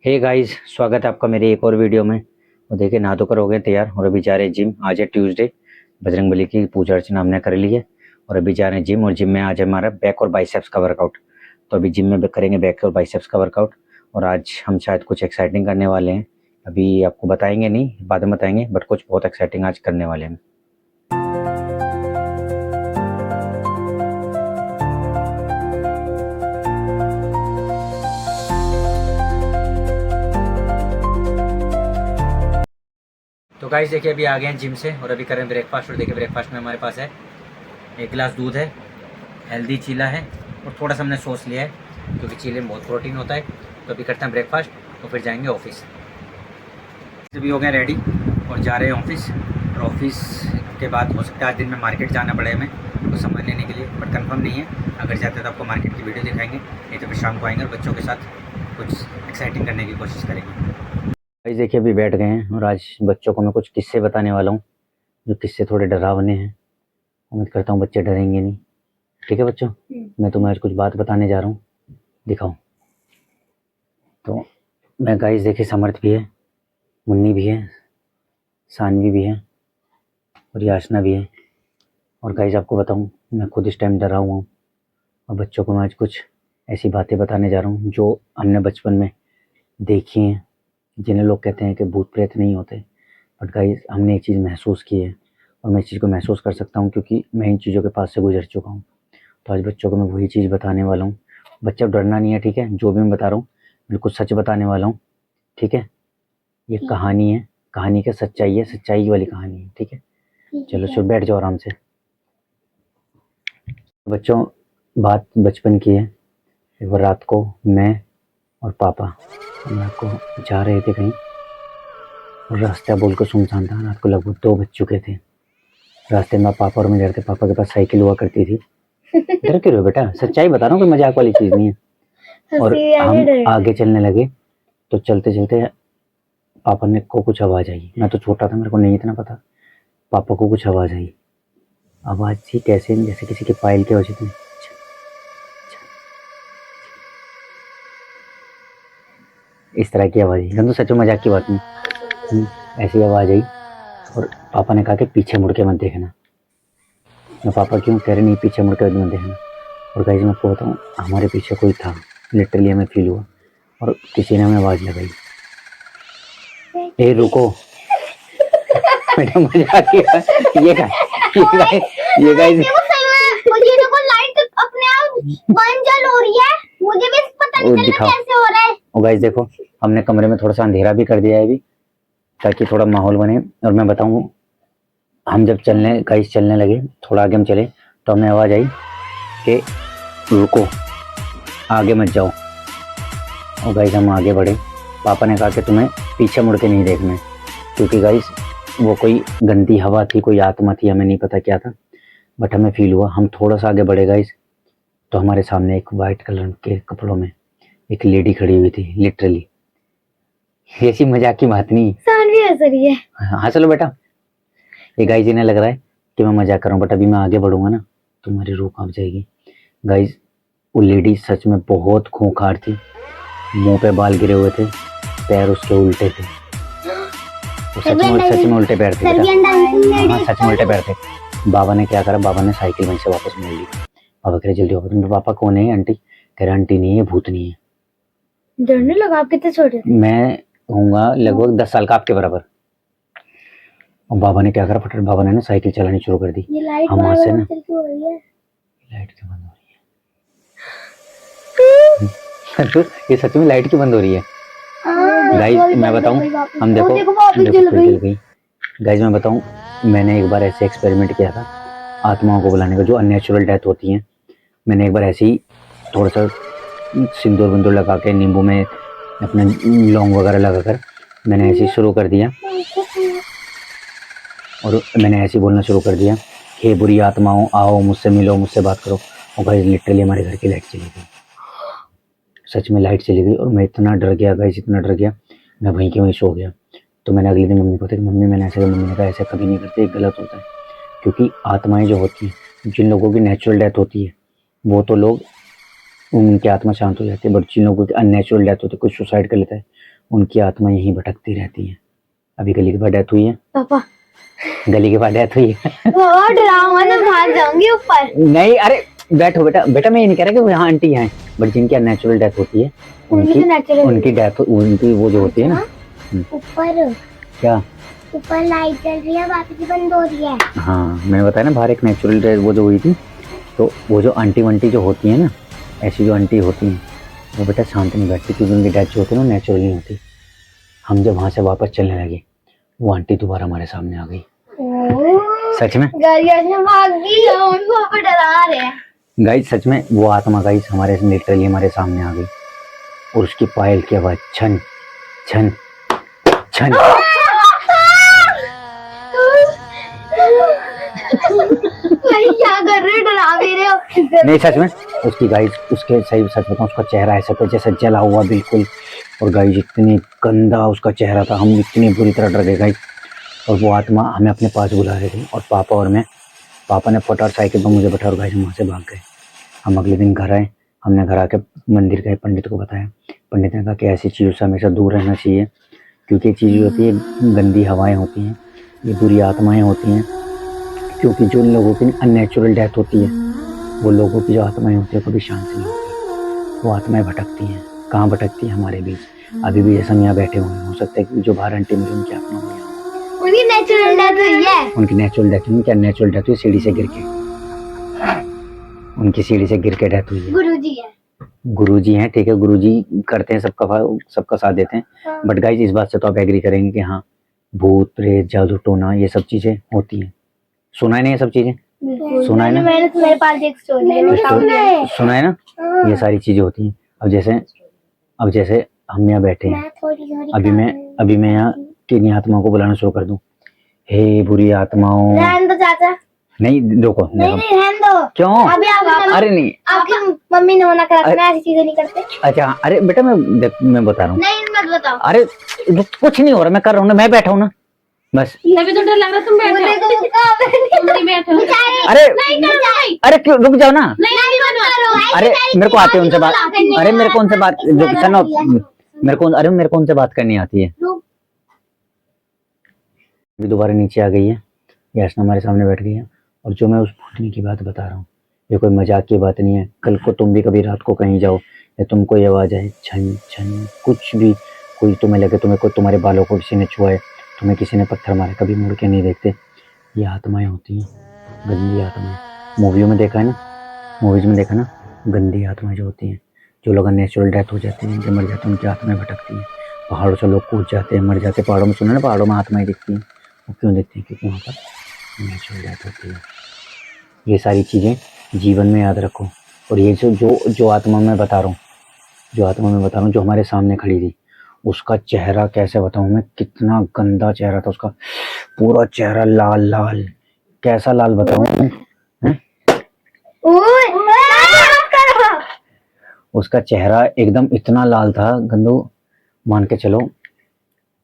Hey guys, स्वागत है आपका मेरे एक और वीडियो में। और देखिए नहा धोकर हो गए तैयार और अभी जा रहे हैं जिम। आज है ट्यूसडे, बजरंगबली की पूजा अर्चना हमने कर ली है और अभी जा रहे हैं जिम। और जिम में आज हमारा बैक और बाइसेप्स का वर्कआउट। तो अभी जिम में करेंगे बैक और बाइसेप्स का वर्कआउट। और आज हम शायद कुछ एक्साइटिंग करने वाले हैं, अभी आपको बताएंगे नहीं, बाद में बताएंगे, बट कुछ बहुत एक्साइटिंग आज करने वाले हैं। तो गाइस देखिए अभी आ गए हैं जिम से और अभी करें ब्रेकफास्ट। और देखिए ब्रेकफास्ट में हमारे पास है एक गिलास दूध है, हेल्दी चीला है और थोड़ा सा हमने सॉस लिया है क्योंकि चीले में बहुत प्रोटीन होता है। तो अभी करते हैं ब्रेकफास्ट और फिर जाएंगे ऑफिस। अभी हो गए रेडी और जा रहे हैं ऑफिस। और ऑफिस के बाद हो सकता है आज दिन में मार्केट जाना पड़े हमें कुछ सामान लेने के लिए, बट कंफर्म नहीं है। अगर जाते तो आपको मार्केट की वीडियो दिखाएंगे, नहीं तो फिर शाम को आएंगे और बच्चों के साथ कुछ एक्साइटिंग करने की कोशिश करेंगे। भाई देखिए अभी बैठ गए हैं और आज बच्चों को मैं कुछ किस्से बताने वाला हूँ, जो किस्से थोड़े डरावने हैं। उम्मीद करता हूँ बच्चे डरेंगे नहीं। ठीक है बच्चों, मैं तुम्हें आज कुछ बात बताने जा रहा हूँ, दिखाओ। तो मैं गाइस देखिए समर्थ भी है, मुन्नी भी है, सानवी भी है और याचना भी है। और गाइस आपको बताऊँ, मैं खुद इस टाइम डरा हुआ हूँ और बच्चों को मैं आज कुछ ऐसी बातें बताने जा रहा हूँ जो हमने बचपन में देखी हैं, जिन्हें लोग कहते हैं कि भूत प्रेत नहीं होते, बट गाइस हमने एक चीज़ महसूस की है और मैं इस चीज़ को महसूस कर सकता हूँ क्योंकि मैं इन चीज़ों के पास से गुजर चुका हूँ। तो आज बच्चों को मैं वही चीज़ बताने वाला हूँ। बच्चा डरना नहीं है, ठीक है? जो भी मैं बता रहा हूँ बिल्कुल सच बताने वाला हूँ, ठीक है? ये कहानी है, कहानी का सच्चाई है, सच्चाई वाली कहानी है, ठीक है? चलो शुरू, बैठ जाओ आराम से। बच्चों बात बचपन की है। एक बार रात को मैं और पापा हम रात को जा रहे थे कहीं और रास्ता बोल कर सुनसान था। रात को लगभग 2 बज चुके थे। रास्ते में पापा और मैं जा रहे थे। पापा के पास साइकिल हुआ करती थी। डर क्यों रहे हो बेटा, सच्चाई बता रहा हूँ, कोई मजाक वाली चीज़ नहीं है। और हम आगे चलने लगे तो चलते चलते पापा ने को कुछ आवाज़ आई। मैं तो छोटा था, मेरे को नहीं इतना पता। पापा को कुछ आवाज़ आई। आवाज़ थी कैसे, जैसे किसी के पायल की आवाज़ थी, इस तरह की आवाज़ आई। तो सच में मजाक की बात नहीं, ऐसी आवाज़ आई। और पापा ने कहा कि पीछे मुड़ के मत देखना। मैं पापा क्यों कह रहे नहीं पीछे मुड़ के मत देखना। और गाइस मैं आपको बताऊँ, हमारे पीछे कोई था, लिटरली हमें फील हुआ और किसी ने हमें आवाज़ लगाई, ए रुको। बेटा मजाक किया। ये गाइस मुझे देखो लाइट अपने आप बंद जल हो रही है, मुझे भी पता नहीं चल रहा कैसे हो रहा है। और गाइस देखो हमने कमरे में थोड़ा सा अंधेरा भी कर दिया है अभी, ताकि थोड़ा माहौल बने। और मैं बताऊँ, हम जब चलने लगे, थोड़ा आगे हम चले तो हमें आवाज़ आई कि रुको, आगे मत जाओ। और गाइस हम आगे बढ़े। पापा ने कहा कि तुम्हें पीछे मुड़ के नहीं देखना है, क्योंकि गाइस वो कोई गंदी हवा थी, कोई आत्मा थी, हमें नहीं पता क्या था, बट हमें फील हुआ। हम थोड़ा सा आगे बढ़े गाइस तो हमारे सामने एक वाइट कलर के कपड़ों में एक लेडी खड़ी हुई थी, लिटरली। ऐसी मजाक की बात नहीं, सानवी हंस रही है। हाँ चलो बेटा, ये गाइस इन्हें लग रहा है कि मैं मजाक कर रहा हूँ, बट अभी मैं आगे बढ़ूंगा ना तो तुम्हारी रूह कांप जाएगी। गाइस वो लेडी सच में बहुत खूंखार थी, मुंह पे बाल गिरे हुए थे, पैर उसके उल्टे थे। सच में उल्टे पैर थे बेटा। हाँ सच में उल्टे पैर थे। बाबा ने क्या करा, बाबा ने साइकिल वहीं से वापस मोड़ ली। बाबा कह रहे जल्दी वापस। मेरे पापा कौन है आंटी? कह रहे आंटी नहीं है, भूत नहीं है। डरने लगा। आप कितने छोटे थे? मैं होऊंगा लगभग 10 साल का, आपके बराबर। और बाबा ने क्या करा, फटाफट बाबा ने ना साइकिल चलानी शुरू कर दी। हम वहां से ना, लाइट क्यों बंद हो रही है? ये सच में लाइट क्यों बंद हो रही है? गाइस मैं बताऊं, हम देखो जल गई। गाइस मैं बताऊं, मैंने एक बार ऐसे एक्सपेरिमेंट किया था आत्माओं को बुलाने का, जो अननेचुरल डेथ होती है। मैंने एक बार ऐसे ही थोड़ा सा सिंदूर विंदूर लगा के, नींबू में अपने लौंग वगैरह लगाकर मैंने ऐसे ही शुरू कर दिया। और मैंने ऐसे बोलना शुरू कर दिया, हे बुरी आत्माओं आओ मुझसे मिलो, मुझसे बात करो। और गाइस लिटरली हमारे घर की लाइट चली गई। सच में लाइट चली गई और मैं इतना डर गया गाइस, इतना डर गया, मैं वहीं के वहीं सो गया। तो मैंने अगले दिन मम्मी को कहा कि मम्मी मैंने ऐसा किया। मम्मी ने कहा ऐसा कभी नहीं करते, गलत होता है। क्योंकि आत्माएं जो होती हैं, जिन लोगों की नेचुरल डेथ होती है वो तो लोग, उनकी आत्मा शांत हो जाती है, बट जिन लोगों की अननेचुरल डेथ होती है, कोई सुसाइड कर लेता है, उनकी आत्मा यहीं भटकती रहती है। अभी गली के बाद डेथ हुई है, पापा गली के बाद डेथ हुई है। वो डराओ ना, भाग जाऊंगी ऊपर। नहीं अरे बैठो बेटा, बेटा मैं ये नहीं कह रहा कि यहाँ आंटी हैं, बट जिनकी नेचुरल डेथ होती है उनकी डेथ, उनकी वो जो होती है ना। ऊपर क्या ऊपर लाइट जल रही है, वापस बंद हो रही है। हाँ मैंने बताया ना, बाहर एक नेचुरल डेथ वो जो हुई थी, तो वो जो आंटी वंटी जो होती है ना, ऐसी जो आंटी होती हैं वो बेटा शांत नहीं बैठती, क्योंकि उनकी डेथ जो होती है ना नेचुरल नहीं होती। हम जब वहाँ से वापस चलने लगे, वो आंटी दोबारा हमारे सामने आ गई। सच में डरा रहे हैं गाइस, सच में वो आत्मा गाइस हमारे लिटरली हमारे सामने आ गई, और उसकी पायल की आवाज छन छन छन। क्या कर रहे हो, डरा भी रहे हो। नहीं सच में उसकी गाइस, उसके सही सच बताऊं, उसका चेहरा ऐसा था जैसे जला हुआ बिल्कुल, और गाइस इतनी गंदा उसका चेहरा था, हम इतनी बुरी तरह डर गए गाइस। और वो आत्मा हमें अपने पास बुला रही थी, और पापा और मैं, पापा ने फटाफट साइकिल पर मुझे बैठा और गाइस वहाँ से भाग गए। हम अगले दिन घर आए, हमने घर आके मंदिर गए, पंडित को बताया। पंडित ने कहा कि ऐसी चीज़ों से हमेशा दूर रहना चाहिए, क्योंकि ये चीज़ होती है, गंदी हवाएं होती हैं, ये बुरी आत्माएं होती हैं, क्योंकि जो लोगों की अननेचुरल डेथ होती है, वो लोगों की जो आत्माएं होती है कभी शांत नहीं होती, वो आत्माएं भटकती हैं। कहाँ भटकती हैं? हमारे बीच। अभी भी जैसे हम यहाँ बैठे हुए हैं, हो सकता है कि जो बाहर आंटी मुझे उनकी आत्मा हुई, उनकी नेचुरल डेथ हुई है। उनकी नेचुरल डेथ हुई, क्या नेचुरल डेथ हुई? सीढ़ी से गिर के, उनकी सीढ़ी से गिर के डेथ हुई है। गुरुजी है, गुरुजी हैं, ठीक है, गुरुजी करते हैं, सबका साथ देते हैं। बट गाइस इस बात से तो आप एग्री करेंगे कि हाँ, भूत प्रेत जादू टोना ये सब चीजें होती हैं। सुना है ना ये सब चीजें? सुना है ना? मैंने तुम्हारे पास एक स्टोरी है, सुना है ना? ये सारी चीजें होती हैं। अब जैसे हम यहाँ बैठे हैं, अभी मैं यहाँ किन्हीं आत्माओं को बुलाना शुरू कर दूं, हे बुरी आत्माओं, रहने दो चाचा। नहीं देखो, नहीं रहने दो। क्यों? अभी अरे नहीं, आपकी मम्मी ने मना करा, मैं ऐसी चीजें नहीं करते। अच्छा अरे बेटा मैं बता रहा हूँ। नहीं मत बताओ। अरे कुछ नहीं हो रहा, मैं कर रहा हूँ ना, मैं बैठा हूँ ना बस। अभी तो डर लग रहा, तुम बैठो, तुम नहीं बैठो। अरे क्यों, रुक जाओ ना। नहीं अरे मेरे को आते हैं उनसे बात, अरे मेरे को उनसे बात, सुनो, मेरे को उनसे बात करनी आती है। अभी दोबारा नीचे आ गई है, याचना हमारे सामने बैठ गई है, और जो मैं उस भूतनी की बात बता रहा हूँ, ये कोई मजाक की बात नहीं है। कल को तुम भी कभी रात को कहीं जाओ, या तुमको ये आवाज़ आए छन छन, कुछ भी, कोई तुम्हें लगे तुम्हें कोई तुम्हारे बालों को किसी ने छुआए, तुम्हें किसी ने पत्थर मारे, कभी मुड़ के नहीं देखते। ये आत्माएं होती हैं, गंदी आत्माएं। मूवियों में देखा है ना, मूवीज में देखा ना, गंदी आत्माएं जो होती हैं, जो लोग नेचुरल डेथ हो जाते हैं, जो मर जाते हैं, उनकी आत्माएं भटकती हैं। पहाड़ों से लोग कूद जाते हैं, मर जाते हैं, पहाड़ों में सुना ना, पहाड़ों में आत्माएं दिखती हैं। वो क्यों दिखती हैं? क्योंकि वहाँ पर नेचुरल डेथ होती है। ये सारी चीज़ें जीवन में याद रखो। और ये जो आत्मा मैं बता रहा हूँ, जो हमारे सामने खड़ी थी, उसका चेहरा कैसे बताऊँ मैं, कितना गंदा चेहरा था उसका, पूरा चेहरा लाल लाल, कैसा लाल बताऊँ, उसका चेहरा एकदम इतना लाल था गंदू, मान के चलो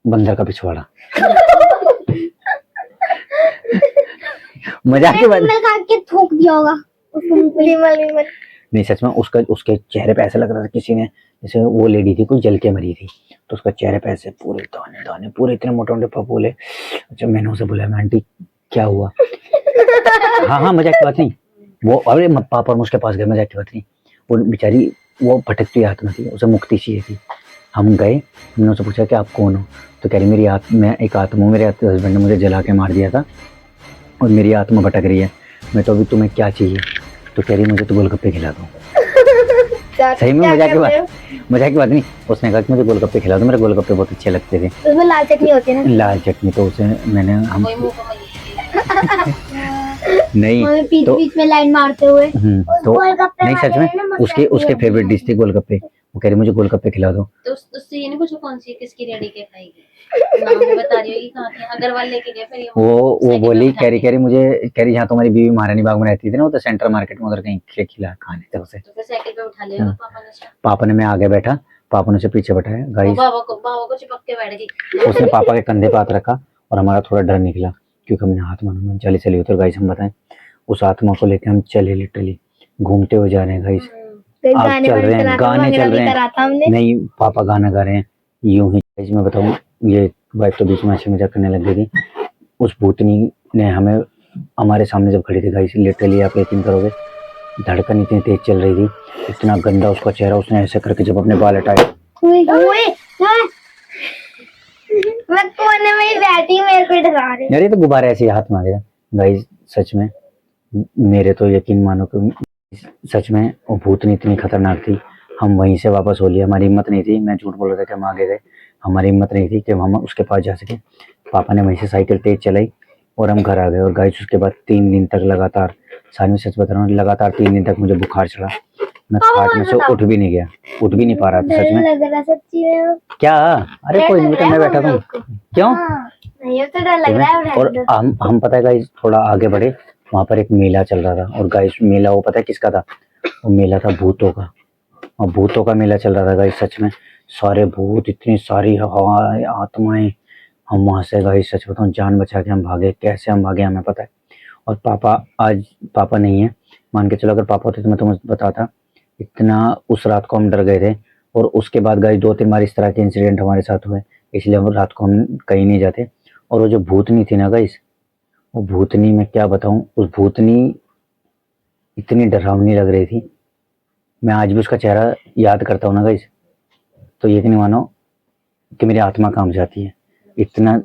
बंदर का पिछवाड़ा। मजाक की बात के थूक दिया होगा नहीं, सच में उसके चेहरे पे ऐसा लग रहा था किसी ने, जैसे वो लेडी थी कोई जल के मरी थी, तो उसका चेहरे पे ऐसे पूरे दाने दाने, पूरे इतने मोटे मोटे फफोले। अच्छा मैंने उसे बोला, मैं आंटी क्या हुआ? हाँ मजाक की बात नहीं, वो अरे पापा और उसके पास गए, मजाक की बात नहीं, वो बेचारी वो भटकती आत्मा थी, उसे मुक्ति चाहिए थी। हम गए, हमने उससे पूछा कि आप कौन हो? तो कह रही मैं एक आत्मा हूँ, मेरे हस्बैंड ने मुझे जला के मार दिया था और मेरी आत्मा भटक रही है, मैं तो अभी तुम्हें क्या चाहिए? तो कह रही मुझे तो गोलगप्पे खिला दो। सही में मजाक की बात नहीं, उसने कहा कि मुझे गोलगप्पे खिला दो, मेरे गोलगप्पे बहुत अच्छे लगते थे। उसमें लाल चटनी होती है ना? लाल चटनी, तो उसे मैंने हम नहीं तो बीच में लाइन मारते हुए तो नहीं, सच में उसके फेवरेट डिश थी गोलगप्पे। वो कह रही मुझे गोलगप्पे खिला दो, तो उससे ये नहीं पूछो कौन सी किसकी रेडी के खाएगी, नाम भी बता रही होगी कहाँ के, अग्रवाल लेके गए फिर वो बोली, कह रही मुझे, कह रही जहाँ तुम्हारी बीवी महारानी बाग में रहती थी ना, वो तो सेंट्रल मार्केट में उधर कहीं खिला खाने थे उसे। तो फिर साइकिल पे उठा लिया पापा ने। पापा ने, मैं आगे बैठा, पापा ने उसे पीछे बैठाया, गाइस बाबा को चिपक के बैठ गई। उसने पापा के कंधे पे हाथ रखा और हमारा थोड़ा डर निकला, क्योंकि हमने हाथ मानो चली उतर। गाइस हम बताएं, उस आत्मा को लेके हम चले, लिटरली घूमते हुए जा रहे हैं गाइस, आप चल रहे हैं, गाने चल रहे हैं, नहीं पापा गाना गा रहे हैं, यूं ही guys मैं बताऊं, ये वाइफ तो बीच में हंसी मजाक करने लग गई थी। उस भूतनी ने हमें हमारे सामने जब खड़ी थी गाइस, लिटरली आप यकीन करोगे धड़कन इतनी तेज चल रही थी, इतना गंदा उसका चेहरा, उसने ऐसे करके जब अपने बाल हटाए, मैं कोने में ही बैठी, मेरे को डरा रही। यार ये तो गुब्बारे ऐसे ही हाथ में आ गया गाइस। सच में मेरे तो यकीन मानो कि सच में वो भूतनी इतनी खतरनाक थी। हम वहीं से वापस हो लिया, हमारी हिम्मत नहीं थी, मैं झूठ बोल रहा था कि हम आगे गए, हमारी हिम्मत नहीं थी कि हम उसके पास जा सके। पापा ने वहीं से साइकिल तेज चलाई और हम घर आ गए। और गाइस उसके बाद 3 दिन तक लगातार, साथ में सच बता रहा हूँ, लगातार 3 दिन तक मुझे बुखार चढ़ा, मैं खाट में से उठ भी नहीं गया, उठ भी नहीं पा रहा था सच डर में। लग रहा सच्ची में। क्या? अरे कोई नहीं बेटा, मैं बैठा हूँ। क्यों? नहीं तो डर लग रहा है। और हम पता है गाइस थोड़ा आगे बढ़े, वहां पर एक मेला चल रहा था। और गाइस मेला वो पता है किसका था? वो मेला था भूतों का, और भूतों का मेला चल रहा था गाइस। सच में सारे भूत, इतनी सारी हवाएं, आत्माएं। हम वहां से गाइस सच बताऊं जान बचा के हम भागे, कैसे हम भागे हमें पता है। और पापा, आज पापा नहीं है, मान के चलो अगर पापा होते तो मैं तुम्हें बताता, इतना उस रात को हम डर गए थे। और उसके बाद गाइस 2-3 बार इस तरह के इंसिडेंट हमारे साथ हुए, इसलिए हम रात को हम कहीं नहीं जाते। और वो जो भूतनी थी ना गाइस, वो भूतनी मैं क्या बताऊं, उस भूतनी इतनी डरावनी लग रही थी, मैं आज भी उसका चेहरा याद करता हूँ ना गाइस, तो यकीन नहीं मानो कि मेरी आत्मा काम जाती है। इतना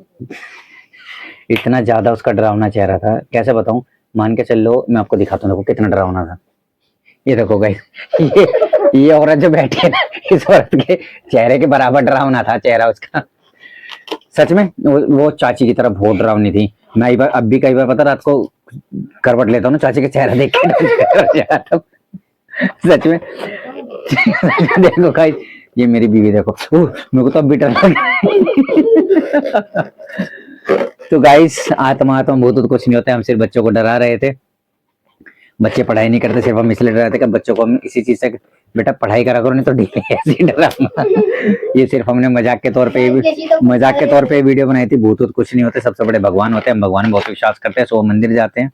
इतना ज्यादा उसका डरावना चेहरा था, कैसे बताऊं, मान के चल लो, मैं आपको दिखाता हूँ देखो कितना डरावना था। ये देखो गाइस, ये औरत जो बैठी है ना, इस औरत के चेहरे के बराबर डरावना था चेहरा उसका। सच में वो चाची की तरह बहुत डरावनी थी। मैं अब भी कई बार पता रात को करवट लेता हूँ ना, चाची का चेहरा देख के डर जाता हूँ। सच में देखो गाइस, ये मेरी बीवी देखो, मेरे को तो अब भी डर लग रहा है। तो गाइस आत्मा भूत तो कुछ नहीं होता है, हम सिर्फ बच्चों को डरा रहे थे। बच्चे पढ़ाई नहीं करते, सिर्फ हम इसलिए डरा थे कि बच्चों को हम इसी चीज से, बेटा पढ़ाई करा करो नहीं तो ढीले ऐसे डराना। ये सिर्फ हमने मजाक के तौर पे वीडियो बनाई थी। भूत कुछ नहीं होते, सबसे बड़े भगवान होते हैं, हम भगवान में बहुत विश्वास करते हैं, सो मंदिर जाते हैं।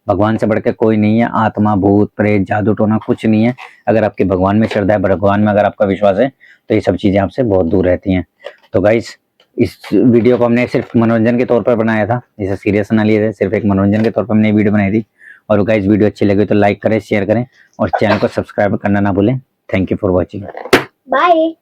भगवान से बढ़कर कोई नहीं है, आत्मा भूत प्रेत जादू टोना कुछ नहीं है। अगर आपके भगवान में श्रद्धा है, भगवान में अगर आपका विश्वास है, तो ये सब चीजें आपसे बहुत दूर रहती हैं। तो गाइस इस वीडियो को हमने सिर्फ मनोरंजन के तौर पर बनाया था, इसे सीरियस ना लिए थे, सिर्फ एक मनोरंजन के तौर पर हमने वीडियो बनाई थी। और गाइस वीडियो अच्छी लगी तो लाइक करें, शेयर करें और चैनल को सब्सक्राइब करना ना भूलें। Thank you for watching. Bye.